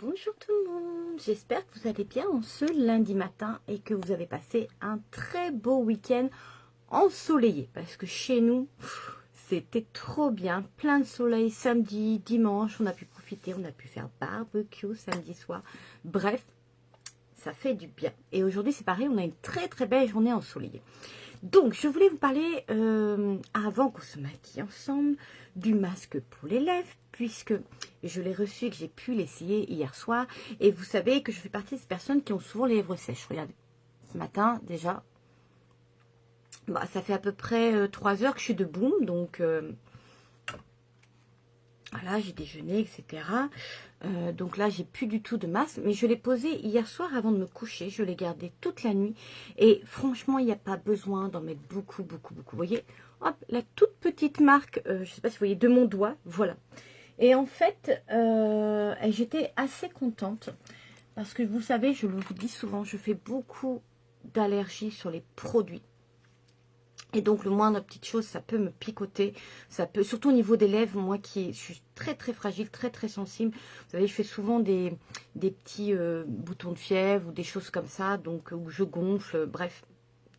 Bonjour tout le monde, j'espère que vous allez bien en ce lundi matin et que vous avez passé un très beau week-end ensoleillé. Parce que chez nous, c'était trop bien, plein de soleil samedi, dimanche, on a pu profiter, on a pu faire barbecue samedi soir. Bref, ça fait du bien. Et aujourd'hui c'est pareil, on a une très très belle journée ensoleillée. Donc, je voulais vous parler, avant qu'on se maquille ensemble, du masque pour les lèvres, puisque je l'ai reçu et que j'ai pu l'essayer hier soir. Et vous savez que je fais partie de ces personnes qui ont souvent les lèvres sèches. Regardez, ce matin, déjà, bah, ça fait à peu près 3 heures que je suis debout. Donc, voilà, j'ai déjeuné, etc. Donc là, j'ai plus du tout de masque. Mais je l'ai posé hier soir avant de me coucher. Je l'ai gardé toute la nuit. Et franchement, il n'y a pas besoin d'en mettre beaucoup, beaucoup, beaucoup. Vous voyez, hop, la toute petite marque, je ne sais pas si vous voyez, de mon doigt. Voilà. Et en fait, j'étais assez contente. Parce que vous savez, je vous dis souvent, je fais beaucoup d'allergies sur les produits. Et donc, le moindre petite chose, ça peut me picoter. Ça peut, surtout au niveau des lèvres, moi je suis très très fragile, très très sensible. Vous savez, je fais souvent des petits boutons de fièvre ou des choses comme ça, donc où je gonfle, bref.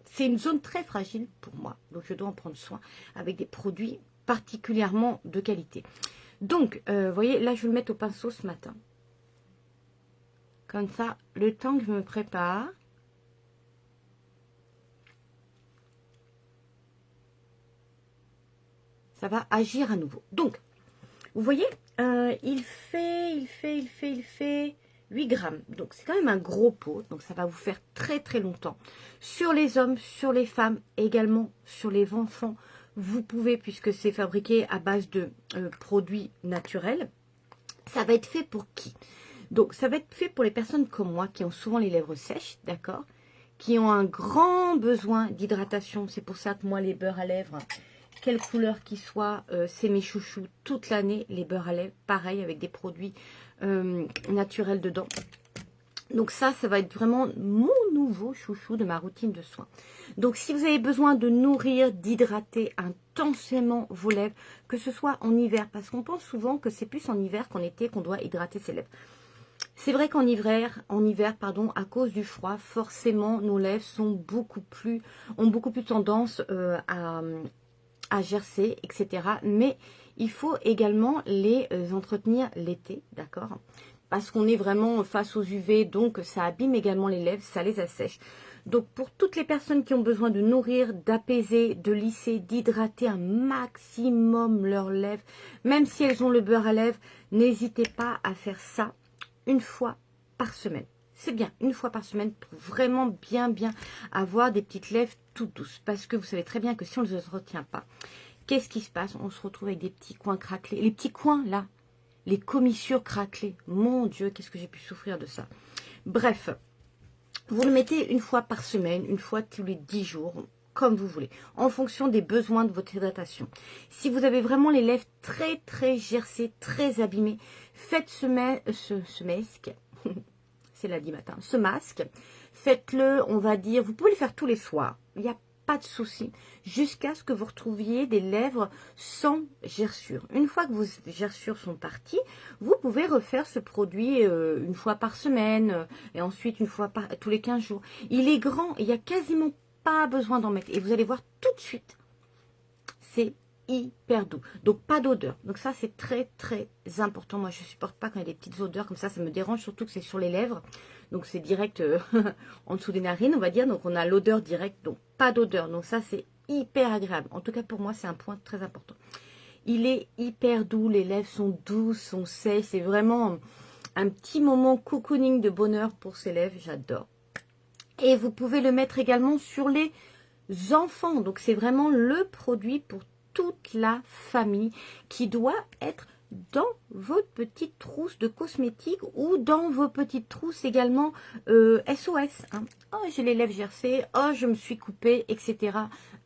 C'est une zone très fragile pour moi, donc je dois en prendre soin avec des produits particulièrement de qualité. Donc, vous voyez, là, je vais le mettre au pinceau ce matin. Comme ça, le temps que je me prépare. Ça va agir à nouveau. Donc, vous voyez, il fait 8 grammes. Donc, c'est quand même un gros pot. Donc, ça va vous faire très, très longtemps. Sur les hommes, sur les femmes, également sur les enfants. Vous pouvez, puisque c'est fabriqué à base de produits naturels. Ça va être fait pour qui? Donc, ça va être fait pour les personnes comme moi qui ont souvent les lèvres sèches, d'accord? Qui ont un grand besoin d'hydratation. C'est pour ça que moi, les beurres à lèvres, quelle couleur qu'ils soient, c'est mes chouchous toute l'année. Les beurres à lèvres, pareil, avec des produits naturels dedans. Donc ça va être vraiment mon nouveau chouchou de ma routine de soins. Donc si vous avez besoin de nourrir, d'hydrater intensément vos lèvres, que ce soit en hiver, parce qu'on pense souvent que c'est plus en hiver qu'en été qu'on doit hydrater ses lèvres. C'est vrai qu'en hiver, à cause du froid, forcément, nos lèvres ont beaucoup plus tendance à gercer, etc. Mais il faut également les entretenir l'été, d'accord? Parce qu'on est vraiment face aux UV, donc ça abîme également les lèvres, ça les assèche. Donc pour toutes les personnes qui ont besoin de nourrir, d'apaiser, de lisser, d'hydrater un maximum leurs lèvres, même si elles ont le beurre à lèvres, n'hésitez pas à faire ça une fois par semaine. C'est bien, une fois par semaine, pour vraiment bien avoir des petites lèvres toutes douces. Parce que vous savez très bien que si on ne les retient pas, qu'est-ce qui se passe? On se retrouve avec des petits coins craquelés. Les petits coins, là, les commissures craquelées. Mon Dieu, qu'est-ce que j'ai pu souffrir de ça. Bref, vous le mettez une fois par semaine, une fois tous les 10 jours, comme vous voulez, en fonction des besoins de votre hydratation. Si vous avez vraiment les lèvres très très gercées, très abîmées, faites ce masque, c'est lundi matin, ce masque, faites-le, on va dire, vous pouvez le faire tous les soirs, il n'y a pas de souci, jusqu'à ce que vous retrouviez des lèvres sans gerçure. Une fois que vos gerçures sont parties, vous pouvez refaire ce produit une fois par semaine, et ensuite une fois tous les 15 jours. Il est grand, il n'y a quasiment pas besoin d'en mettre, et vous allez voir tout de suite, c'est hyper doux, donc pas d'odeur, donc ça c'est très très important. Moi je supporte pas quand il y a des petites odeurs comme ça me dérange, surtout que c'est sur les lèvres, donc c'est direct en dessous des narines, on va dire, donc on a l'odeur directe, donc pas d'odeur, donc ça c'est hyper agréable. En tout cas pour moi c'est un point très important. Il est hyper doux, les lèvres sont douces, sont sèches, c'est vraiment un petit moment cocooning de bonheur pour ces lèvres, j'adore. Et vous pouvez le mettre également sur les enfants, donc c'est vraiment le produit pour toute la famille qui doit être dans votre petite trousse de cosmétiques ou dans vos petites trousses également SOS. Hein. Oh, j'ai les lèvres gercées, oh, je me suis coupée, etc.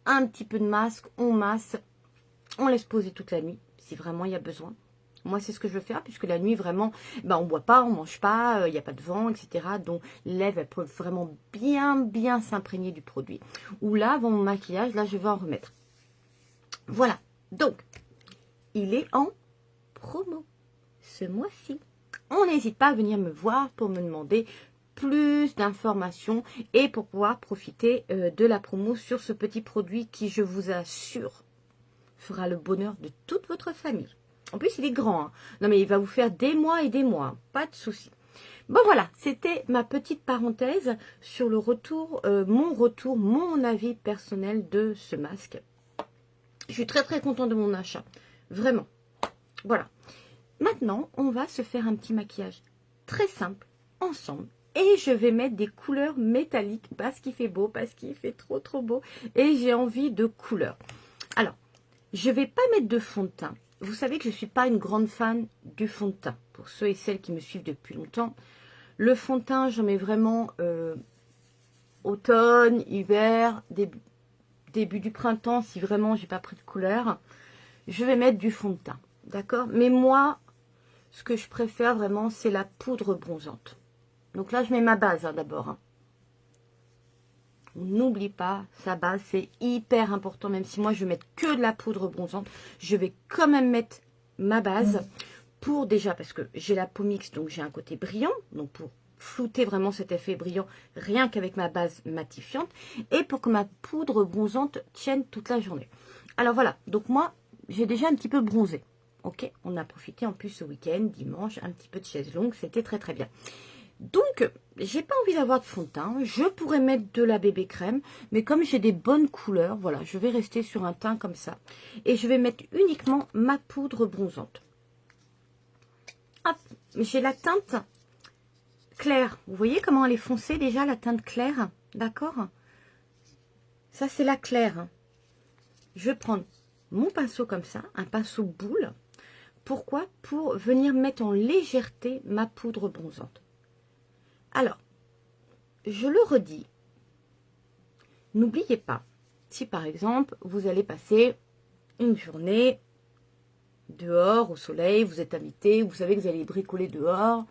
Un petit peu de masque, on masse, on laisse poser toute la nuit si vraiment il y a besoin. Moi, c'est ce que je veux faire, puisque la nuit, vraiment, on ne boit pas, on ne mange pas, il n'y a pas de vent, etc. Donc, les lèvres, elles peuvent vraiment bien s'imprégner du produit. Ou là, avant mon maquillage, là, je vais en remettre. Voilà. Donc, il est en promo ce mois-ci. on n'hésite pas à venir me voir pour me demander plus d'informations et pour pouvoir profiter de la promo sur ce petit produit qui, je vous assure, fera le bonheur de toute votre famille. En plus, il est grand. Hein. Non, mais il va vous faire des mois et des mois. Hein. Pas de souci. Bon, voilà. C'était ma petite parenthèse sur le retour, mon avis personnel de ce masque. Je suis très, très contente de mon achat. Vraiment. Voilà. Maintenant, on va se faire un petit maquillage très simple, ensemble. Et je vais mettre des couleurs métalliques parce qu'il fait beau, parce qu'il fait trop, trop beau. Et j'ai envie de couleurs. Alors, je ne vais pas mettre de fond de teint. Vous savez que je ne suis pas une grande fan du fond de teint. Pour ceux et celles qui me suivent depuis longtemps, le fond de teint, j'en mets vraiment automne, hiver, début du printemps, si vraiment j'ai pas pris de couleur. Je vais mettre du fond de teint, d'accord? Mais moi, ce que je préfère vraiment, c'est la poudre bronzante. Donc là, je mets ma base hein, d'abord. Hein. N'oublie pas, sa base, c'est hyper important. Même si moi, je vais mettre que de la poudre bronzante, je vais quand même mettre ma base pour déjà, parce que j'ai la peau mixte, donc j'ai un côté brillant. Donc pour flouter vraiment cet effet brillant, rien qu'avec ma base matifiante. Et pour que ma poudre bronzante tienne toute la journée. Alors voilà, donc moi, j'ai déjà un petit peu bronzé. Ok, on a profité en plus ce week-end, dimanche, un petit peu de chaise longue, c'était très très bien. Donc, j'ai pas envie d'avoir de fond de teint. Je pourrais mettre de la bébé crème, mais comme j'ai des bonnes couleurs, voilà, je vais rester sur un teint comme ça. Et je vais mettre uniquement ma poudre bronzante. Hop, j'ai la teinte claire. Vous voyez comment elle est foncée déjà, la teinte claire? D'accord? Ça, c'est la claire. Je vais prendre mon pinceau comme ça, un pinceau boule. Pourquoi? Pour venir mettre en légèreté ma poudre bronzante. Alors, je le redis, n'oubliez pas, si par exemple, vous allez passer une journée dehors, au soleil, vous êtes invité, vous savez que vous allez bricoler dehors,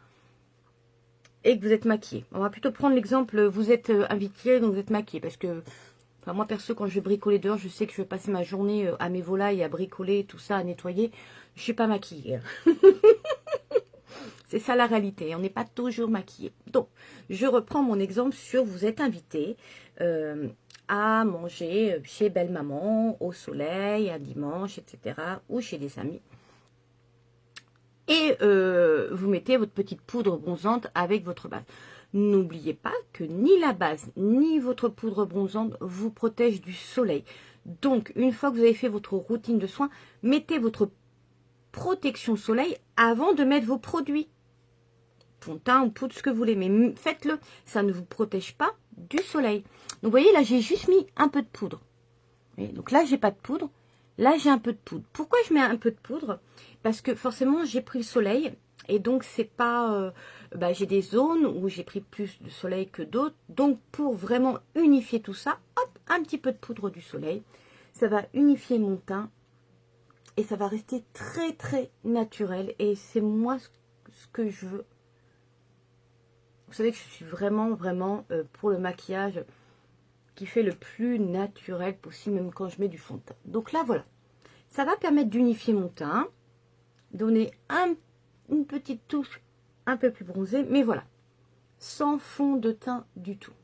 et que vous êtes maquillé. On va plutôt prendre l'exemple, vous êtes invité, donc vous êtes maquillé, parce que, enfin moi perso, quand je vais bricoler dehors, je sais que je vais passer ma journée à mes volailles, à bricoler, tout ça, à nettoyer, je ne suis pas maquillée. C'est ça la réalité, on n'est pas toujours maquillé. Donc, je reprends mon exemple sur vous êtes invité à manger chez Belle Maman, au soleil, un dimanche, etc. ou chez des amis. Et vous mettez votre petite poudre bronzante avec votre base. N'oubliez pas que ni la base, ni votre poudre bronzante vous protègent du soleil. Donc, une fois que vous avez fait votre routine de soins, mettez votre protection soleil avant de mettre vos produits. Fond de teint ou poudre, ce que vous voulez, mais faites-le, ça ne vous protège pas du soleil. Donc vous voyez, là j'ai juste mis un peu de poudre. Et donc là j'ai pas de poudre, là j'ai un peu de poudre. Pourquoi je mets un peu de poudre? Parce que forcément j'ai pris le soleil, et donc c'est pas, j'ai des zones où j'ai pris plus de soleil que d'autres. Donc pour vraiment unifier tout ça, hop, un petit peu de poudre du soleil, ça va unifier mon teint, et ça va rester très très naturel, et c'est moi ce que je veux. Vous savez que je suis vraiment, vraiment pour le maquillage qui fait le plus naturel possible, même quand je mets du fond de teint. Donc là, voilà. Ça va permettre d'unifier mon teint, donner une petite touche un peu plus bronzée, mais voilà. Sans fond de teint du tout.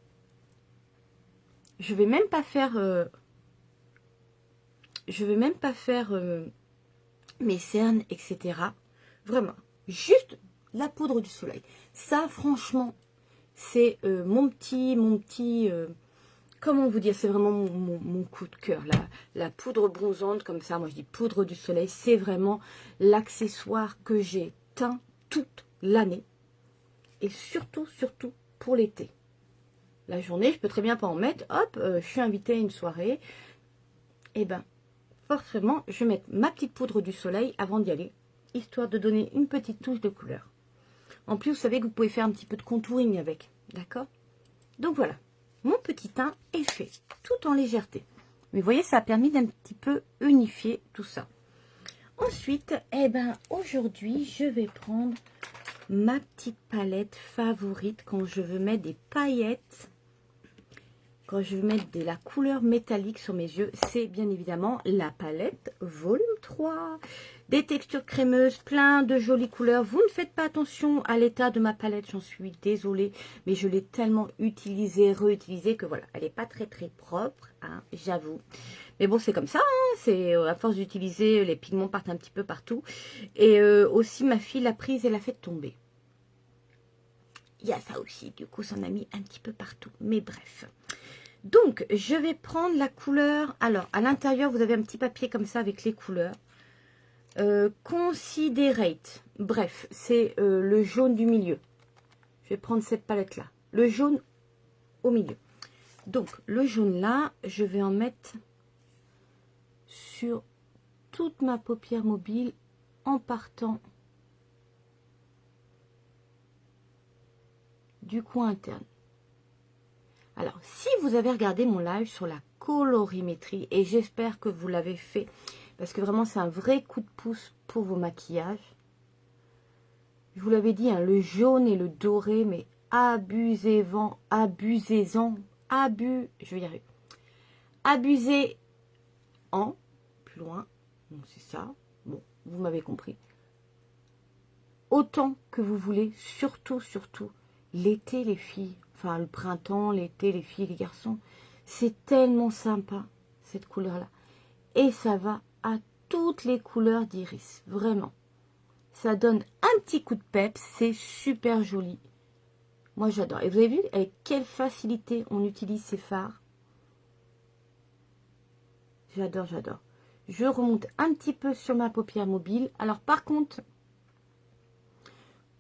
Je vais même pas faire... mes cernes, etc. Vraiment. Juste la poudre du soleil. Ça, franchement, c'est mon petit comment vous dire, c'est vraiment mon coup de cœur. La poudre bronzante, comme ça, moi je dis poudre du soleil, c'est vraiment l'accessoire que j'ai teint toute l'année. Et surtout, surtout pour l'été. La journée, je peux très bien pas en mettre. Hop, je suis invitée à une soirée. Et ben, forcément, je vais mettre ma petite poudre du soleil avant d'y aller, histoire de donner une petite touche de couleur. En plus, vous savez que vous pouvez faire un petit peu de contouring avec, d'accord? Donc voilà, mon petit teint est fait, tout en légèreté. Mais vous voyez, ça a permis d'un petit peu unifier tout ça. Ensuite, aujourd'hui, je vais prendre ma petite palette favorite quand je veux mettre des paillettes, quand je veux mettre de la couleur métallique sur mes yeux. C'est bien évidemment la palette volume 3. Des textures crémeuses, plein de jolies couleurs. Vous ne faites pas attention à l'état de ma palette, j'en suis désolée. Mais je l'ai tellement utilisée, réutilisée que voilà, elle n'est pas très très propre, hein, j'avoue. Mais bon, c'est comme ça, hein, c'est à force d'utiliser, les pigments partent un petit peu partout. Et aussi, ma fille l'a prise et l'a fait tomber. Il y a ça aussi, du coup, ça en a mis un petit peu partout. Mais bref. Donc, je vais prendre la couleur. Alors, à l'intérieur, vous avez un petit papier comme ça avec les couleurs. Considerate. Bref, c'est le jaune du milieu. Je vais prendre cette palette-là. Le jaune au milieu. Donc, le jaune là, je vais en mettre sur toute ma paupière mobile en partant du coin interne. Alors, si vous avez regardé mon live sur la colorimétrie, et j'espère que vous l'avez fait, parce que vraiment, c'est un vrai coup de pouce pour vos maquillages. Je vous l'avais dit, hein, le jaune et le doré, mais abusez-en, abusez-en, je vais y arriver. Abusez-en, plus loin, donc c'est ça, bon, vous m'avez compris. Autant que vous voulez, surtout, l'été, les filles, enfin le printemps, l'été, les filles, les garçons, c'est tellement sympa, cette couleur-là. Et ça va à toutes les couleurs d'iris, vraiment. Ça donne un petit coup de peps, c'est super joli. Moi, j'adore. Et vous avez vu avec quelle facilité on utilise ces fards? J'adore, j'adore. Je remonte un petit peu sur ma paupière mobile. Alors, par contre,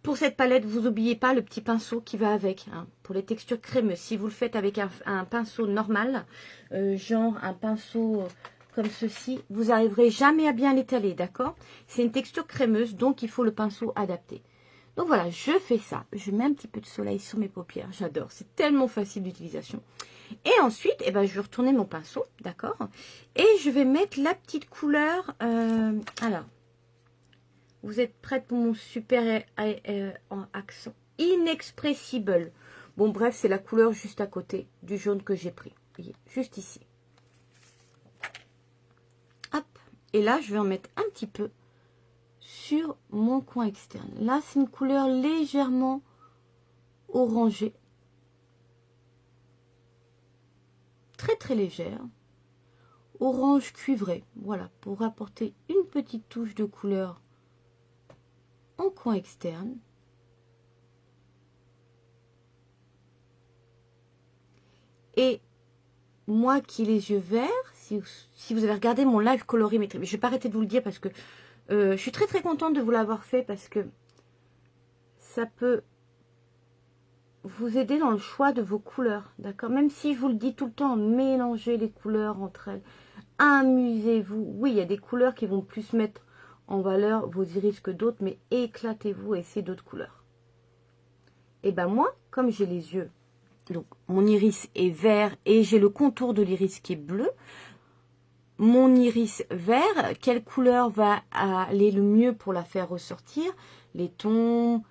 pour cette palette, vous n'oubliez pas le petit pinceau qui va avec. Hein, pour les textures crémeuses, si vous le faites avec un pinceau normal, genre un pinceau comme ceci, vous n'arriverez jamais à bien l'étaler, d'accord? C'est une texture crémeuse, donc il faut le pinceau adapté. Donc voilà, je fais ça. Je mets un petit peu de soleil sur mes paupières. J'adore, c'est tellement facile d'utilisation. Et ensuite, eh ben, je vais retourner mon pinceau, d'accord? Et je vais mettre la petite couleur. Alors, vous êtes prête pour mon super en accent inexpressible. Bon, bref, c'est la couleur juste à côté du jaune que j'ai pris. Vous voyez, juste ici. Hop. Et là, je vais en mettre un petit peu sur mon coin externe. Là, c'est une couleur légèrement orangée. Très, très légère. Orange cuivré. Voilà, pour apporter une petite touche de couleur en coin externe. Et moi qui ai les yeux verts, si vous avez regardé mon live colorimétrie, mais je ne vais pas arrêter de vous le dire parce que je suis très très contente de vous l'avoir fait parce que ça peut vous aider dans le choix de vos couleurs, d'accord? Même si je vous le dis tout le temps, mélangez les couleurs entre elles, amusez-vous. Oui, il y a des couleurs qui vont plus mettre en valeur vos iris que d'autres, mais éclatez-vous et essayez d'autres couleurs. Et ben moi, comme j'ai les yeux, donc mon iris est vert et j'ai le contour de l'iris qui est bleu, mon iris vert, quelle couleur va aller le mieux pour la faire ressortir? Les tons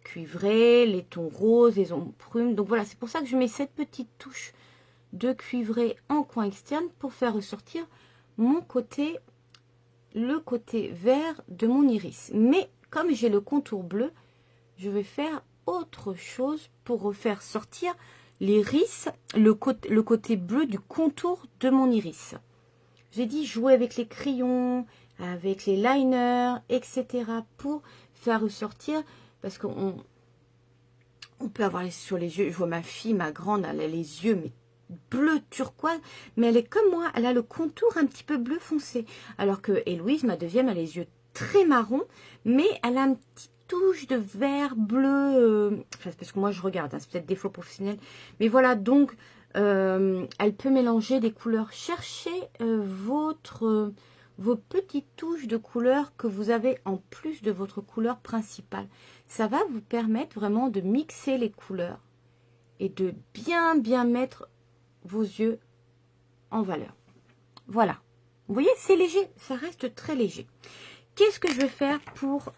cuivrés, les tons roses, les tons prunes. Donc voilà, c'est pour ça que je mets cette petite touche de cuivré en coin externe pour faire ressortir mon côté, le côté vert de mon iris. Mais comme j'ai le contour bleu, je vais faire autre chose pour refaire sortir l'iris, le côté bleu du contour de mon iris. J'ai dit jouer avec les crayons, avec les liners, etc. pour faire ressortir, parce qu'on peut avoir sur les yeux, je vois ma fille, ma grande, elle a les yeux mais bleu turquoise, mais elle est comme moi, elle a le contour un petit peu bleu foncé, alors que Héloïse, ma deuxième, a les yeux très marron, mais elle a un petit touche de vert bleu, enfin, parce que moi je regarde, hein, c'est peut-être défaut professionnel, mais voilà, donc elle peut mélanger des couleurs. Cherchez vos petites touches de couleurs que vous avez en plus de votre couleur principale. Ça va vous permettre vraiment de mixer les couleurs et de bien mettre vos yeux en valeur. Voilà. Vous voyez, c'est léger, ça reste très léger. Qu'est-ce que je vais faire pour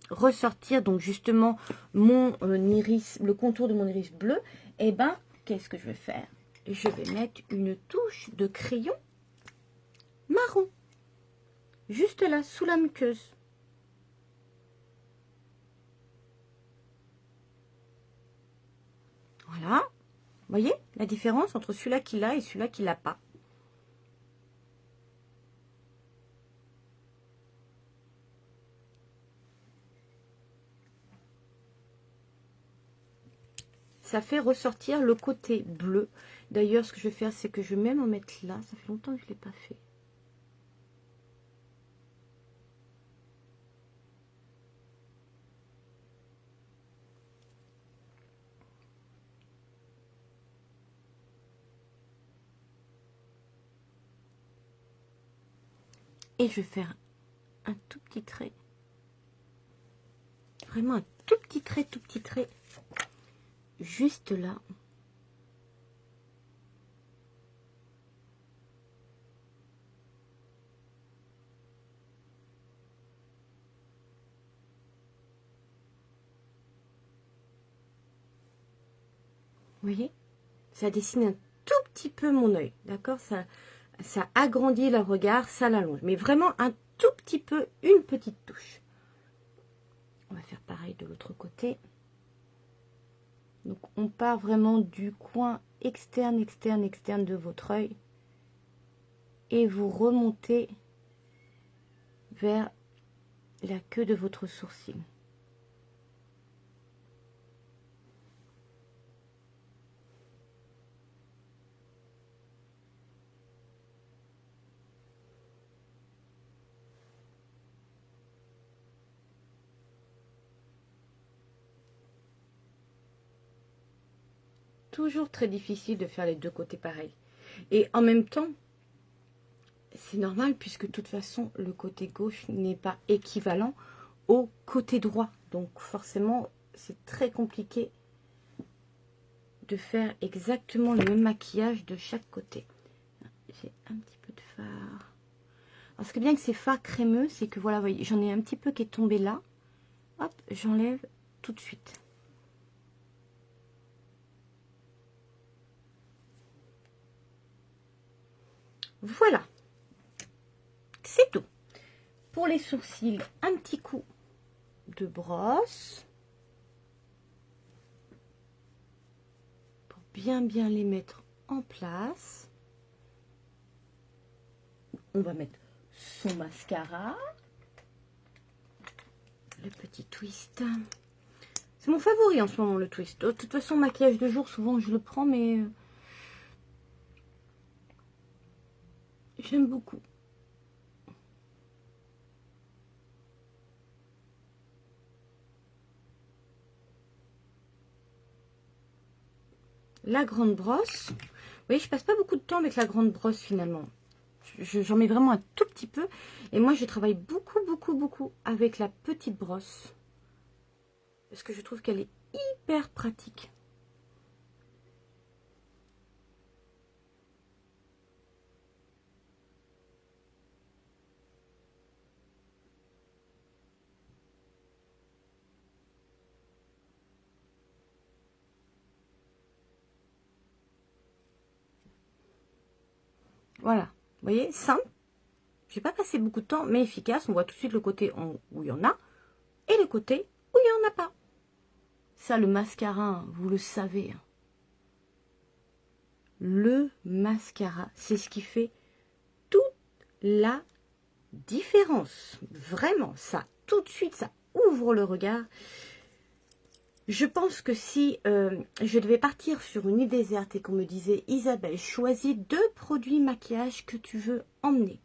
ressortir donc justement mon iris, le contour de mon iris bleu? Eh ben, qu'est-ce que je vais faire? Je vais mettre une touche de crayon marron. Juste là, sous la muqueuse. Voilà. Vous voyez la différence entre celui-là qui l'a et celui-là qui l'a pas. Ça fait ressortir le côté bleu. D'ailleurs, ce que je vais faire, c'est que je vais même en mettre là. Ça fait longtemps que je ne l'ai pas fait. Et je vais faire un tout petit trait. Vraiment un tout petit trait. Juste là. Vous voyez? Ça dessine un tout petit peu mon œil. D'accord? Ça agrandit le regard, ça l'allonge. Mais vraiment un tout petit peu, une petite touche. On va faire pareil de l'autre côté. Donc on part vraiment du coin externe de votre œil. Et vous remontez vers la queue de votre sourcil. Toujours très difficile de faire les deux côtés pareils. Et en même temps, c'est normal puisque de toute façon, le côté gauche n'est pas équivalent au côté droit. Donc forcément, c'est très compliqué de faire exactement le même maquillage de chaque côté. J'ai un petit peu de fard. Alors ce qui est bien avec ces fards crémeux, c'est que voilà, vous voyez, j'en ai un petit peu qui est tombé là. Hop, j'enlève tout de suite. Voilà, c'est tout. Pour les sourcils, un petit coup de brosse. Pour bien les mettre en place. On va mettre son mascara. Le petit twist. C'est mon favori en ce moment, le twist. De toute façon, maquillage de jour, souvent je le prends, mais j'aime beaucoup. La grande brosse. Vous voyez, je passe pas beaucoup de temps avec la grande brosse finalement. J'en mets vraiment un tout petit peu. Et moi, je travaille beaucoup avec la petite brosse. Parce que je trouve qu'elle est hyper pratique. Voilà. Vous voyez, simple. J'ai pas passé beaucoup de temps, mais efficace. On voit tout de suite le côté où il y en a et le côté où il n'y en a pas. Ça, le mascara, vous le savez. Le mascara, c'est ce qui fait toute la différence. Vraiment, ça, tout de suite, ça ouvre le regard. Je pense que si je devais partir sur une île déserte et qu'on me disait « Isabelle, choisis 2 produits maquillage que tu veux emmener. »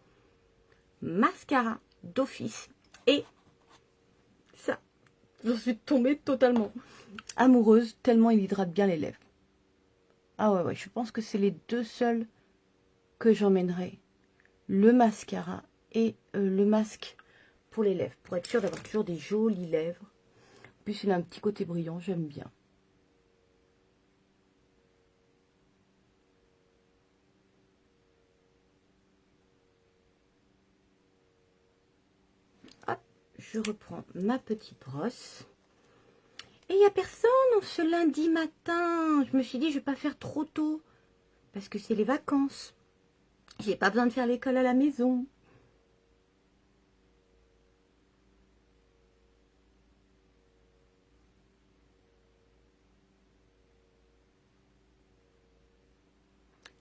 Mascara d'office et ça, je suis tombée totalement amoureuse tellement il hydrate bien les lèvres. Ah ouais, je pense que c'est les 2 seuls que j'emmènerai. Le mascara et le masque pour les lèvres. Pour être sûr d'avoir toujours des jolies lèvres. En plus, il a un petit côté brillant, j'aime bien. Hop, je reprends ma petite brosse. Et il n'y a personne ce lundi matin. Je me suis dit, je ne vais pas faire trop tôt. Parce que c'est les vacances. J'ai pas besoin de faire l'école à la maison.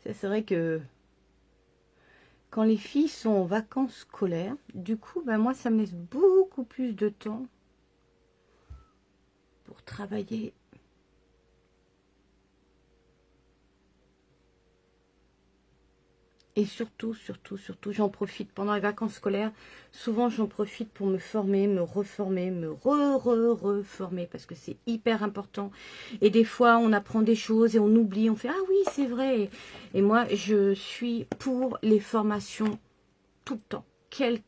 C'est vrai que quand les filles sont en vacances scolaires, du coup, bah, moi, ça me laisse beaucoup plus de temps pour travailler. Et surtout, j'en profite pendant les vacances scolaires. Souvent, j'en profite pour me former, me reformer, me reformer parce que c'est hyper important. Et des fois, on apprend des choses et on oublie. On fait, ah oui, c'est vrai. Et moi, je suis pour les formations tout le temps. Quel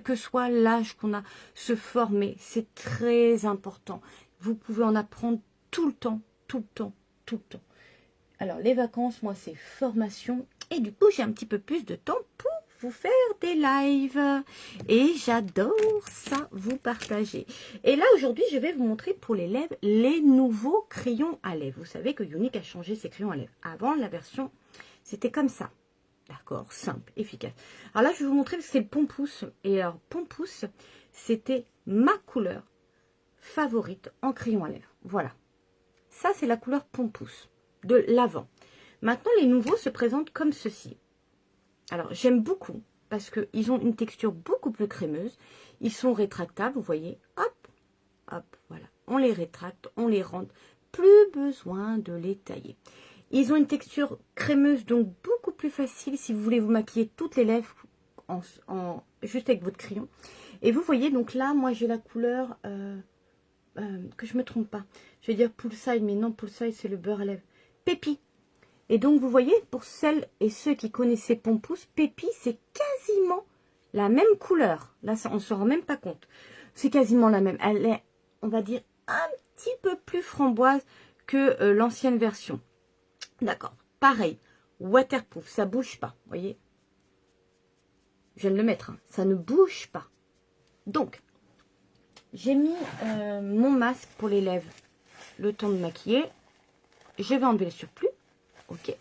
que soit l'âge qu'on a, se former, c'est très important. Vous pouvez en apprendre tout le temps, tout le temps, tout le temps. Alors, les vacances, moi, c'est formation. Et du coup, j'ai un petit peu plus de temps pour vous faire des lives. Et j'adore ça, vous partager. Et là, aujourd'hui, je vais vous montrer pour les lèvres, les nouveaux crayons à lèvres. Vous savez que Younique a changé ses crayons à lèvres. Avant, la version, c'était comme ça. D'accord, simple, efficace. Alors là, je vais vous montrer, c'est le Pompous. Et alors, Pompous, c'était ma couleur favorite en crayon à lèvres. Voilà. Ça, c'est la couleur Pompous de l'avant. Maintenant, les nouveaux se présentent comme ceci. Alors, j'aime beaucoup parce qu'ils ont une texture beaucoup plus crémeuse. Ils sont rétractables, vous voyez. Hop, hop, voilà. On les rétracte, on les rentre. Plus besoin de les tailler. Ils ont une texture crémeuse, donc beaucoup plus facile si vous voulez vous maquiller toutes les lèvres juste avec votre crayon. Et vous voyez, donc là, moi, j'ai la couleur... que je ne me trompe pas. Je vais dire Poolside, mais non, Poolside, c'est le beurre à lèvres. Pépi. Et donc, vous voyez, pour celles et ceux qui connaissaient Pompous, Pépi, c'est quasiment la même couleur. Là, ça, on ne se rend même pas compte. C'est quasiment la même. Elle est, on va dire, un petit peu plus framboise que l'ancienne version. D'accord. Pareil. Waterproof, ça bouge pas. Vous voyez. Je viens de le mettre. Hein. Ça ne bouge pas. Donc, j'ai mis mon masque pour les lèvres. Le temps de maquiller. Je vais enlever le surplus. Ok.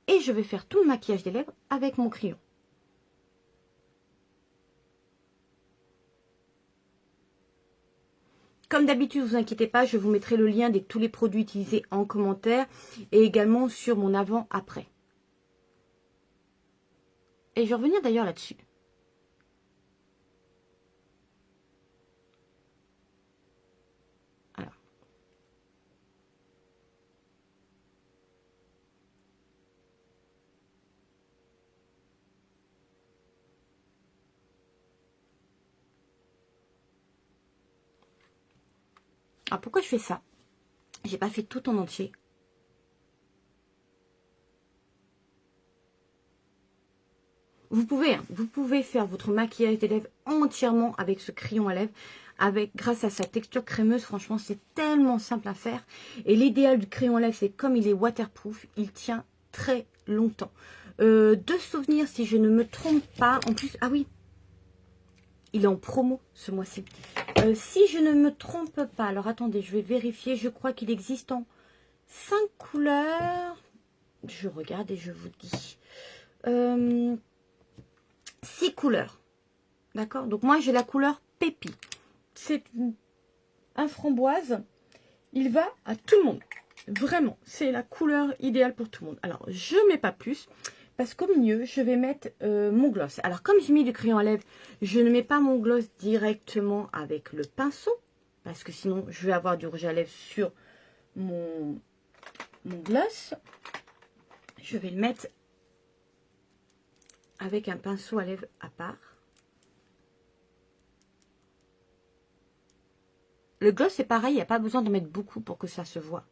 Et je vais faire tout le maquillage des lèvres avec mon crayon. Comme d'habitude, ne vous inquiétez pas, je vous mettrai le lien de tous les produits utilisés en commentaire et également sur mon avant-après. Et je vais revenir d'ailleurs là-dessus. Alors. Alors pourquoi je fais ça? J'ai pas fait tout en entier. Vous pouvez faire votre maquillage des lèvres entièrement avec ce crayon à lèvres. Grâce à sa texture crémeuse, franchement, c'est tellement simple à faire. Et l'idéal du crayon à lèvres, c'est comme il est waterproof, il tient très longtemps. De souvenir, si je ne me trompe pas, en plus, ah oui, il est en promo ce mois-ci. Si je ne me trompe pas, alors attendez, je vais vérifier, je crois qu'il existe en 5 couleurs. Je regarde et je vous dis. 6 couleurs. D'accord? Donc moi, j'ai la couleur Pépi. C'est un framboise. Il va à tout le monde. Vraiment, c'est la couleur idéale pour tout le monde. Alors, je ne mets pas plus. Parce qu'au milieu, je vais mettre mon gloss. Alors, comme j'ai mis du crayon à lèvres, je ne mets pas mon gloss directement avec le pinceau. Parce que sinon, je vais avoir du rouge à lèvres sur mon gloss. Je vais le mettre avec un pinceau à lèvres à part. Le gloss, c'est pareil, il n'y a pas besoin de mettre beaucoup pour que ça se voit.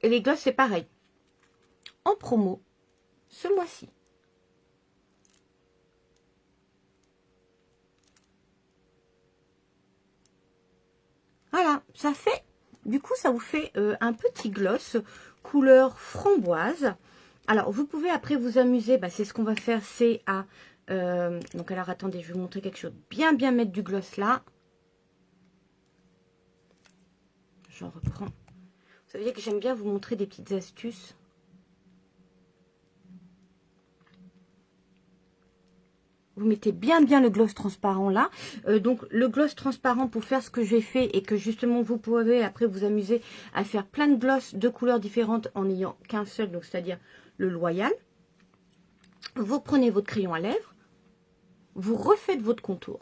Et les glosses, c'est pareil. En promo, ce mois-ci. Voilà, ça fait... Du coup, ça vous fait un petit gloss couleur framboise. Alors, vous pouvez après vous amuser. Bah, c'est ce qu'on va faire, c'est à... donc, alors, attendez, je vais vous montrer quelque chose. Bien mettre du gloss là. J'en reprends. Vous savez que j'aime bien vous montrer des petites astuces. Vous mettez bien le gloss transparent là. Donc le gloss transparent pour faire ce que j'ai fait et que justement vous pouvez après vous amuser à faire plein de gloss de couleurs différentes en n'ayant qu'un seul, donc c'est-à-dire le Loyal. Vous prenez votre crayon à lèvres, vous refaites votre contour.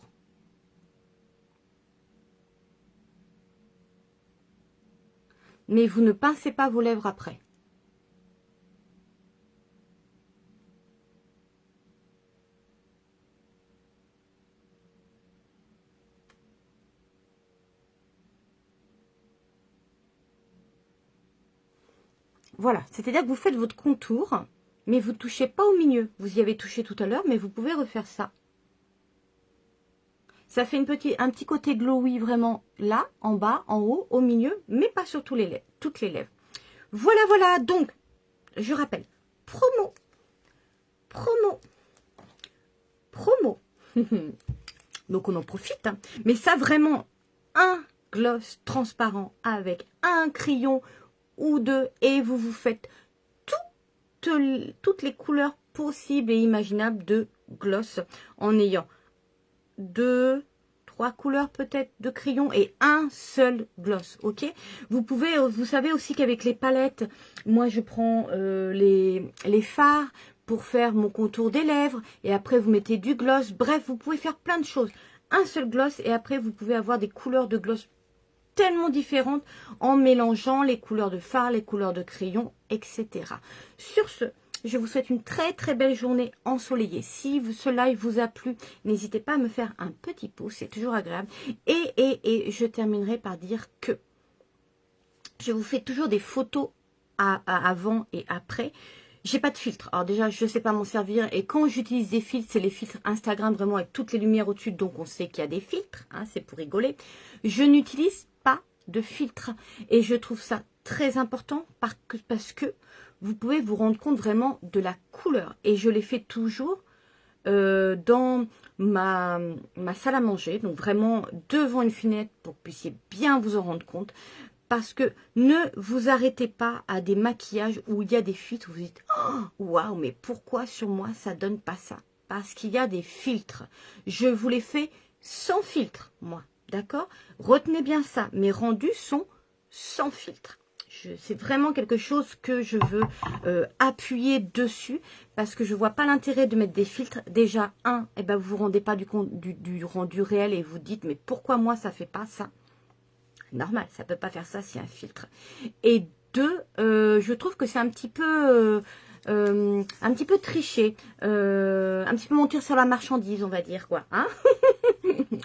Mais vous ne pincez pas vos lèvres après. Voilà, c'est-à-dire que vous faites votre contour, mais vous ne touchez pas au milieu. Vous y avez touché tout à l'heure, mais vous pouvez refaire ça. Ça fait un petit côté glowy vraiment là, en bas, en haut, au milieu, mais pas sur toutes les lèvres. Voilà, voilà, donc, je rappelle, promo. Donc on en profite, hein. Mais ça vraiment, un gloss transparent avec un crayon ou deux, et vous vous faites toutes les couleurs possibles et imaginables de gloss en ayant 2, 3 couleurs peut-être de crayon et un seul gloss, ok. Vous savez aussi qu'avec les palettes, moi je prends les fards pour faire mon contour des lèvres et après vous mettez du gloss. Bref, vous pouvez faire plein de choses. Un seul gloss et après vous pouvez avoir des couleurs de gloss tellement différentes en mélangeant les couleurs de fard, les couleurs de crayon, etc. Sur ce, je vous souhaite une très très belle journée ensoleillée. Si ce live vous a plu, n'hésitez pas à me faire un petit pouce, c'est toujours agréable. Et je terminerai par dire que je vous fais toujours des photos avant et après. J'ai pas de filtre. Alors déjà, je sais pas m'en servir. Et quand j'utilise des filtres, c'est les filtres Instagram vraiment avec toutes les lumières au-dessus. Donc on sait qu'il y a des filtres. Hein, c'est pour rigoler. Je n'utilise pas de filtre. Et je trouve ça très important parce que vous pouvez vous rendre compte vraiment de la couleur. Et je l'ai fait toujours dans ma salle à manger. Donc vraiment devant une fenêtre pour que vous puissiez bien vous en rendre compte. Parce que ne vous arrêtez pas à des maquillages où il y a des filtres. Vous dites, oh, waouh, mais pourquoi sur moi ça donne pas ça? Parce qu'il y a des filtres. Je vous les fais sans filtre, moi. D'accord? Retenez bien ça. Mes rendus sont sans filtre. C'est vraiment quelque chose que je veux appuyer dessus parce que je vois pas l'intérêt de mettre des filtres. Déjà, eh ben, vous vous rendez pas du rendu réel et vous dites, mais pourquoi moi ça fait pas ça? Normal, ça peut pas faire ça s'il y a un filtre. Et deux, je trouve que c'est un petit peu triché, un petit peu mentir sur la marchandise, on va dire quoi, hein.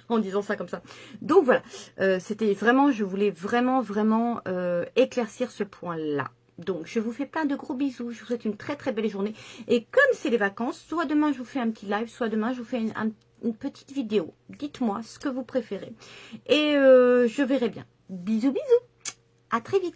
En disant ça comme ça. Donc voilà, c'était vraiment, je voulais vraiment éclaircir ce point-là. Donc je vous fais plein de gros bisous, je vous souhaite une très très belle journée. Et comme c'est les vacances, soit demain je vous fais un petit live, soit demain je vous fais une petite vidéo. Dites-moi ce que vous préférez. Et je verrai bien. Bisous, bisous. À très vite.